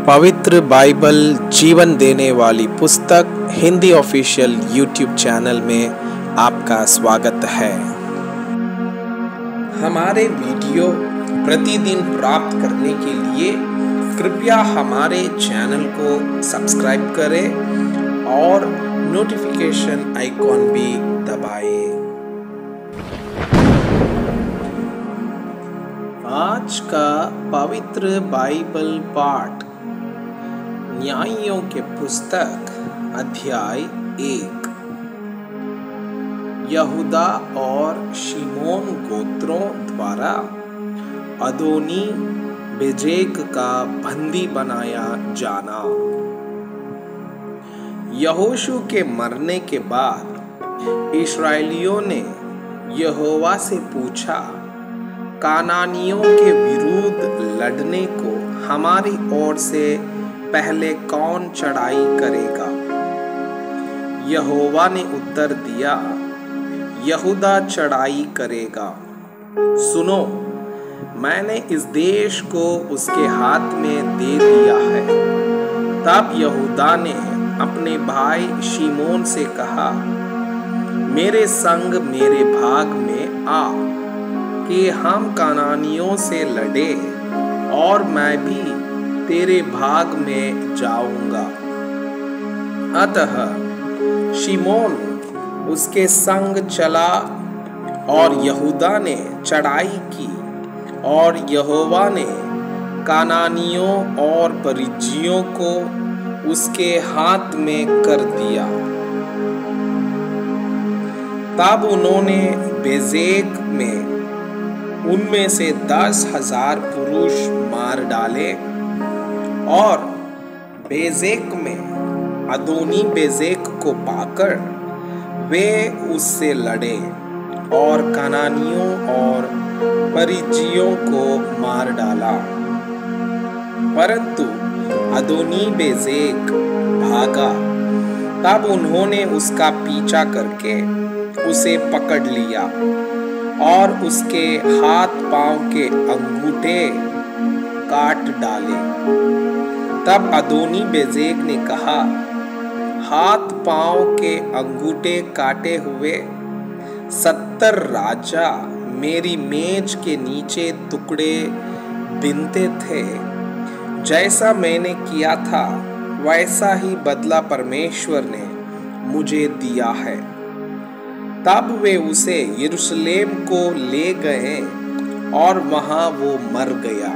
पवित्र बाइबल जीवन देने वाली पुस्तक हिंदी ऑफिशियल यूट्यूब चैनल में आपका स्वागत है। हमारे वीडियो प्रतिदिन प्राप्त करने के लिए कृपया हमारे चैनल को सब्सक्राइब करें और नोटिफिकेशन आइकॉन भी दबाएं। आज का पवित्र बाइबल पाठ न्यायियों के पुस्तक अध्याय 1। यहूदा और शिमोन गोत्रों द्वारा अदोनी बेजेक का बंदी बनाया जाना। यहोशू के मरने के बाद इस्राएलियों ने यहोवा से पूछा, कानानियों के विरुद्ध लड़ने को हमारी ओर से पहले कौन चढ़ाई करेगा? यहोवा ने उत्तर दिया, यहूदा चढ़ाई करेगा। सुनो, मैंने इस देश को उसके हाथ में दे दिया है। तब यहूदा ने अपने भाई शिमोन से कहा, मेरे संग मेरे भाग में आ कि हम कानानियों से लड़े और मैं भी तेरे भाग में जाऊंगा। अतः शिमोन उसके संग चला और यहूदा ने चढ़ाई की और यहोवा ने कानानियों और परिज्जियों को उसके हाथ में कर दिया। तब उन्होंने बेजेक में उनमें से 10,000 पुरुष मार डाले और बेजेक में अदोनी बेजेक को पाकर वे उससे लड़े और कानानियों और परिज्जियों को मार डाला। परंतु अदोनी बेजेक भागा। तब उन्होंने उसका पीछा करके उसे पकड़ लिया और उसके हाथ पांव के अंगूठे काट डाले। तब अदोनी बेजेक ने कहा, हाथ पांव के अंगूठे काटे हुए 70 राजा मेरी मेज के नीचे टुकड़े बिनते थे। जैसा मैंने किया था वैसा ही बदला परमेश्वर ने मुझे दिया है। तब वे उसे यरूशलेम को ले गए और वहां वो मर गया।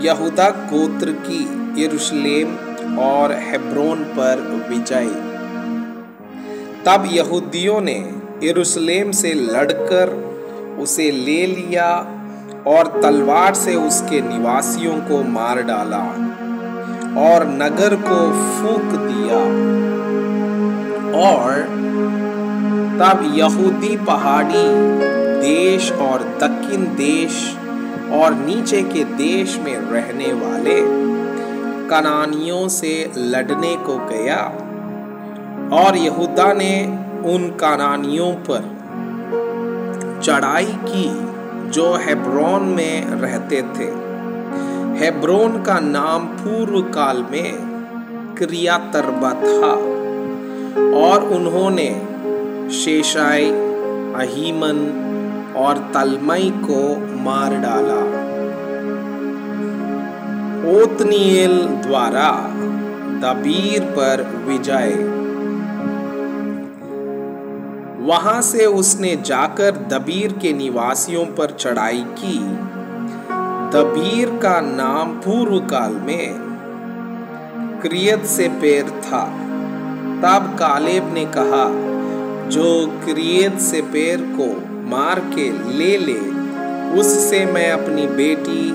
यहूदा गोत्र की यरूशलेम और हेब्रोन पर विजय। तब यहूदियों ने यरूशलेम से लड़कर उसे ले लिया और तलवार से उसके निवासियों को मार डाला और नगर को फूंक दिया। और तब यहूदी पहाड़ी देश और दक्षिण देश और नीचे के देश में रहने वाले कनानियों से लड़ने को गया और यहूदा ने उन कनानियों पर चढ़ाई की जो हेब्रोन में रहते थे। हेब्रोन का नाम पूर्व काल में किर्यतर्बा था। और उन्होंने शेशाई, अहीमन और तल्मई को मार डाला। ओत्नीएल द्वारा दबीर पर विजय। वहां से उसने जाकर दबीर के निवासियों पर चढ़ाई की। दबीर का नाम पूर्व काल में किर्यत्सेपेर था। तब कालेब ने कहा, जो किर्यत्सेपेर को मार के ले उससे मैं अपनी बेटी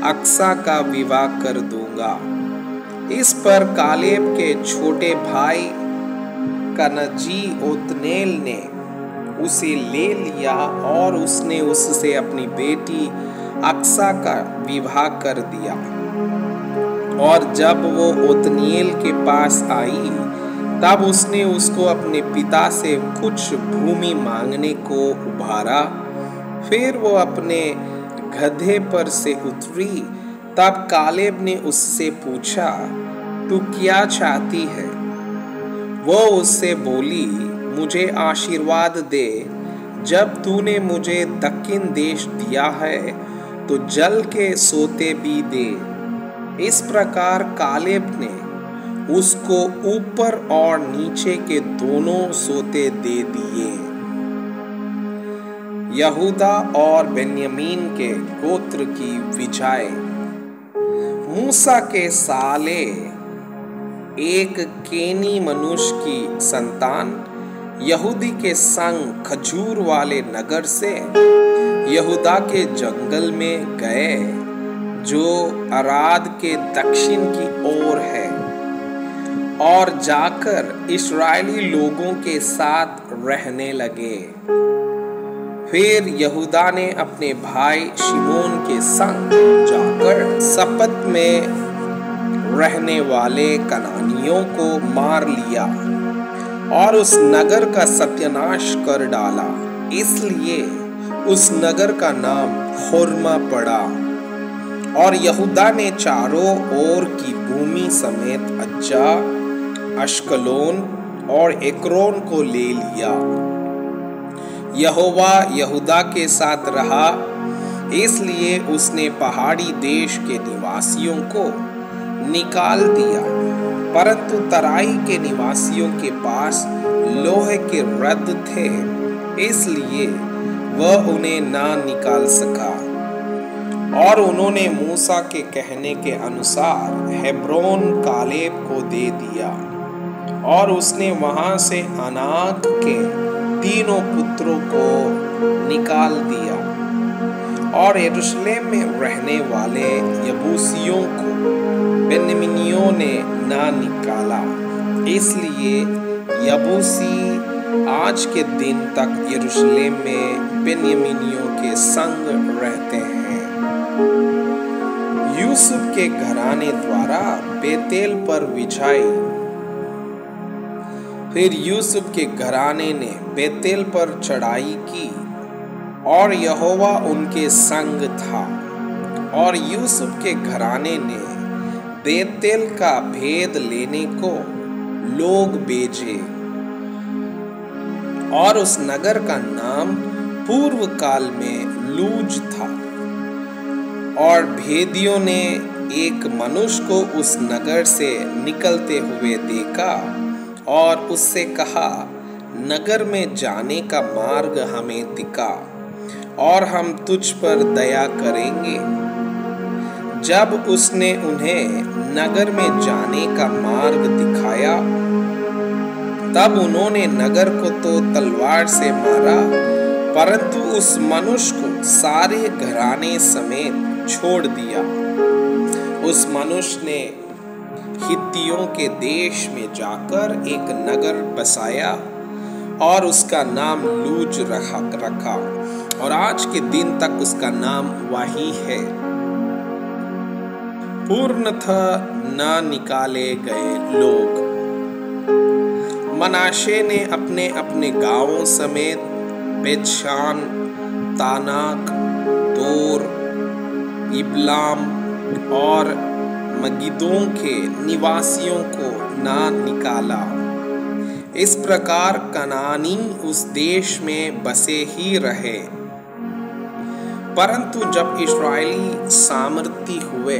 अक्सा का विवाह कर दूंगा। इस पर कालेब के छोटे भाई कनजी ओत्नेल ने उसे ले लिया और उसने उससे अपनी बेटी अक्सा का विवाह कर दिया। और जब वो ओत्नीएल के पास आई तब उसने उसको अपने पिता से कुछ भूमि मांगने को उभारा। फिर वो अपने गधे पर से उतरी तब कालेब ने उससे पूछा, तू क्या चाहती है? वो उससे बोली, मुझे आशीर्वाद दे। जब तूने मुझे दक्षिण देश दिया है तो जल के सोते भी दे। इस प्रकार कालेब ने उसको ऊपर और नीचे के दोनों सोते दे दिए। यहूदा और बेन्यामीन के गोत्र की विजय। मूसा के साले एक केनी मनुष्य की संतान यहूदी के संग खजूर वाले नगर से यहूदा के जंगल में गए, जो अराद के दक्षिण की ओर है, और जाकर इस्राएली लोगों के साथ रहने लगे। फिर यहूदा ने अपने भाई शिमोन के संग जाकर सपत में रहने वाले कनानियों को मार लिया और उस नगर का सत्यानाश कर डाला। इसलिए उस नगर का नाम होर्मा पड़ा। और यहूदा ने चारों ओर की भूमि समेत अज्जा, अश्कलोन और एक्रोन को ले लिया। यहोवा यहूदा के साथ रहा, इसलिए उसने पहाड़ी देश के निवासियों को निकाल दिया, परंतु तराई के निवासियों के पास लोहे के रथ थे, इसलिए वह उन्हें ना निकाल सका। और उन्होंने मूसा के कहने के अनुसार हेब्रोन कालेब को दे दिया, और उसने वहां से अनाक के तीनों पुत्रों को निकाल दिया। और यरूशलेम में रहने वाले यबूसियों को बेन्यामीनियों ने ना निकाला, इसलिए यबूसी आज के दिन तक यरूशलेम में बेन्यामीनियों के संग रहते हैं। यूसुफ के घराने द्वारा बेतेल पर विजय। फिर यूसुफ के घराने ने बेतेल पर चढ़ाई की और यहोवा उनके संग था। और यूसुफ के घराने ने बेतेल का भेद लेने को लोग भेजे, और उस नगर का नाम पूर्व काल में लूज था। और भेदियों ने एक मनुष्य को उस नगर से निकलते हुए देखा और उससे कहा, नगर में जाने का मार्ग हमें दिखा और हम तुझ पर दया करेंगे। जब उसने उन्हें नगर में जाने का मार्ग दिखाया, तब उन्होंने नगर को तो तलवार से मारा, परंतु उस मनुष्य को सारे घराने समेत छोड़ दिया। उस मनुष्य ने हित्तियों के देश में जाकर एक नगर बसाया और उसका नाम लूज रखा, और आज के दिन तक उसका नाम वही है। पूर्णतः न निकाले गए लोग। मनाशे ने अपने अपने गांवों समेत बेतशान, तानाक, दोर, इबलाम और मगिदों के निवासियों को ना निकाला। इस प्रकार कनानी उस देश में बसे ही रहे। परंतु जब इस्राएली सामर्थी हुए,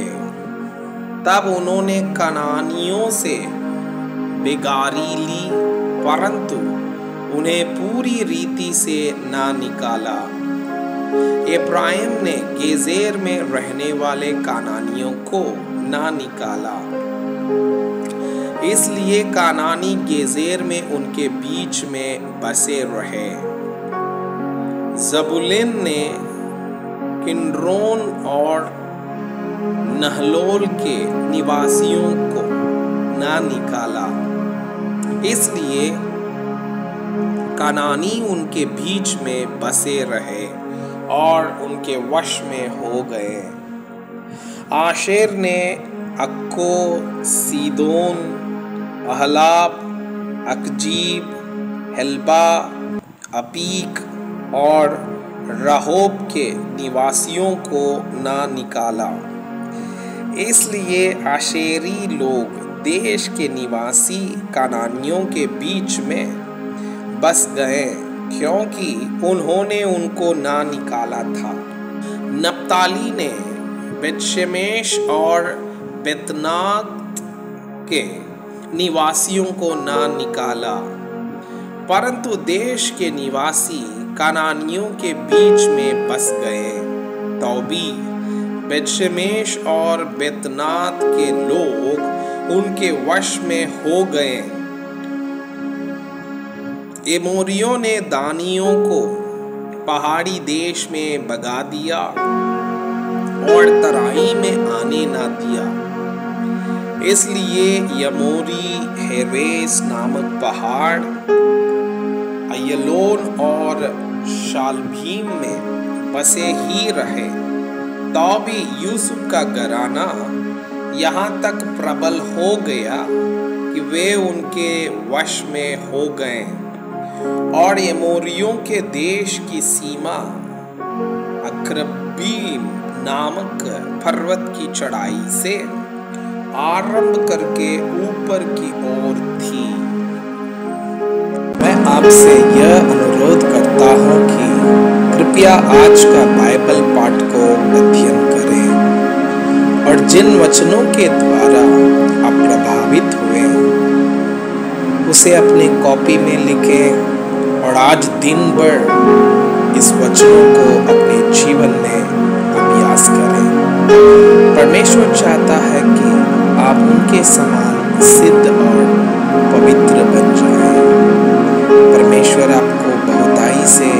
तब उन्होंने कनानियों से बेगारी ली, परंतु उन्हें पूरी रीति से ना निकाला। एफ्राइम ने गेजेर में रहने वाले कानानियों को ना निकाला, इसलिए कानानी गेजेर में उनके बीच में बसे रहे। जबूलून ने किन्ड्रोन और नहलोल के निवासियों को ना निकाला, इसलिए कानानी उनके बीच में बसे रहे और उनके वश में हो गए। आशेर ने अक्को, सीदोन, अहलाब, अकजीब, हेल्बा, अपीक और रहोब के निवासियों को ना निकाला। इसलिए आशेरी लोग देश के निवासी कनानियों के बीच में बस गए, क्योंकि उन्होंने उनको ना निकाला था। नप्ताली ने बेतशेमेश और बेतनात के निवासियों को ना निकाला, परंतु देश के निवासी कनानियों के बीच में बस गए। तो भी बेतशेमेश और बेतनात के लोग उनके वश में हो गए। एमोरियों ने दानियों को पहाड़ी देश में भगा दिया और तराई में आने ना दिया। इसलिए यमोरी हेरेस नामक पहाड़, अयलोन और शालभीम में बसे ही रहे। तो भी यूसुफ का घराना यहाँ तक प्रबल हो गया कि वे उनके वश में हो गए और एमोरियों के देश की सीमा अक्रब्बीम नामक पर्वत की चढ़ाई से आरंभ करके ऊपर की ओर थी। मैं आपसे यह अनुरोध करता हूँ कि कृपया आज का बाइबल पाठ को अध्ययन करें और जिन वचनों के द्वारा आप प्रभावित हुए उसे अपने कॉपी में लिखें और आज दिन भर इस वचनों को अपने जीवन में अभ्यास करें। परमेश्वर चाहता है कि आप उनके समान सिद्ध और पवित्र बन जाएं। परमेश्वर आपको बहुताई से